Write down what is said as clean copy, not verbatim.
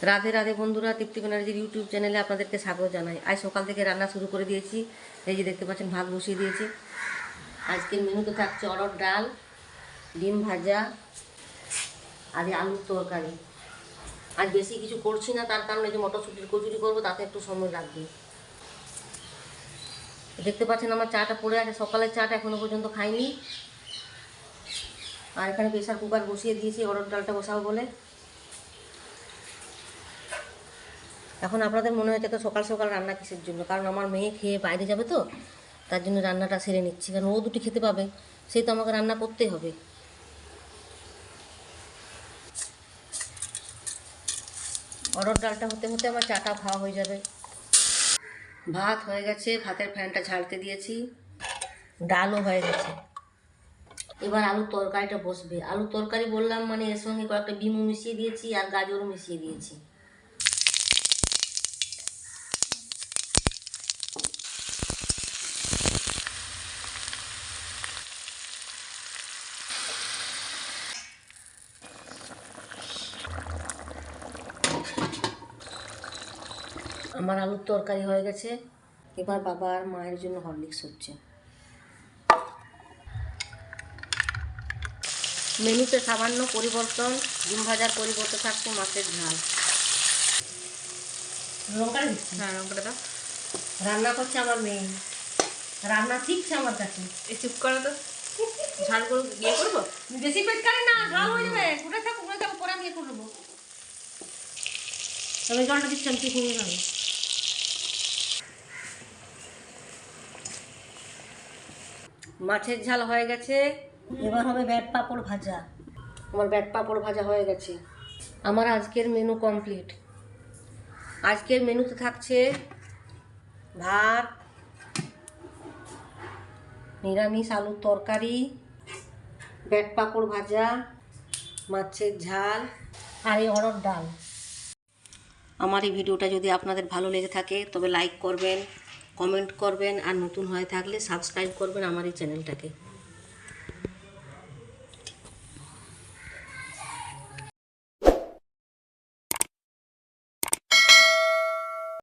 রাধে রাধে বন্ধুরা, তৃপ্তি ব্যানার্জির ইউটিউব চ্যানেলে আপনাদেরকে স্বাগত জানাই। আজ সকাল থেকে রান্না শুরু করে দিয়েছি। এই যে দেখতে পাচ্ছেন, ভাত বসিয়ে দিয়েছি। আজকের মেনুতে থাকছে অরহর ডাল, ডিম ভাজা আর আলুর তরকারি। আজ বেশি কিছু করছি না, তার কারণে যে মটরশুঁটির কচুরি করবো, তাতে একটু সময় লাগবে। দেখতে পাচ্ছেন আমার চাটা পড়ে আছে, সকালের চাটা এখনো পর্যন্ত খাইনি। আর এখানে প্রেসার কুকার বসিয়ে দিয়েছি অরহর ডালটা বসাবো বলে। এখন আপনাদের মনে হচ্ছে তো সকাল সকাল রান্না কিসের জন্য, কারণ আমার মেয়ে খেয়ে বাইরে যাবে, তো তার জন্য রান্নাটা সেরে নিচ্ছি। কারণ ও দুটি খেতে পাবে, সেই তো আমাকে রান্না করতেই হবে। অরহর ডালটা হতে হতে আমার চাটা খাওয়া হয়ে যাবে। ভাত হয়ে গেছে, ভাতের ফ্যানটা ঝাড়তে দিয়েছি, ডালও হয়ে গেছে। এবার আলুর তরকারিটা বসবে। আলুর তরকারি বললাম মানে এর সঙ্গে কয়েকটা বিমও মিশিয়ে দিয়েছি আর গাজরও মিশিয়ে দিয়েছি। আমার আলুর তরকারি হয়ে গেছে। এবার বাবা আর মায়ের জন্য হরলিক্স হচ্ছে। মেনুতে সামান্য পরিবর্তন, ডিম ভাজার পরিবর্তে থাকছে মাছের ঝাল। লঙ্কা দিচ্ছি? হ্যাঁ, লঙ্কাটা দাও। রান্না করছে আমার মেয়ে, রান্না শিখছে আমার কাছে। এই চুপ করো তো, ঝাল করে ইয়ে করবো। বেশি পেট কাটে না, ঝাল হয়ে যাবে। ঘুরে থাকো পরে আমি ইয়ে করবো। তবে জলটা দিচ্ছি আমি, ঠিক হয়ে যাবে। মাছের ঝাল হয়ে গেছে। এবার হবে ব্যাট পাঁপড় ভাজা। আমার ব্যাট পাঁপড় ভাজা হয়ে গেছে। আমার আজকের মেনু কমপ্লিট। আজকের মেনুতে থাকছে ভাত, নিরামিষ আলুর তরকারি, ব্যাট পাঁপড় ভাজা, মাছের ঝাল আর এই অরহর ডাল। আমার এই ভিডিওটা যদি আপনাদের ভালো লেগে থাকে তবে লাইক করবেন, কমেন্ট করবেন, আর নতুন হয়ে থাকলে সাবস্ক্রাইব করবেন আমার এই চ্যানেলটাকে।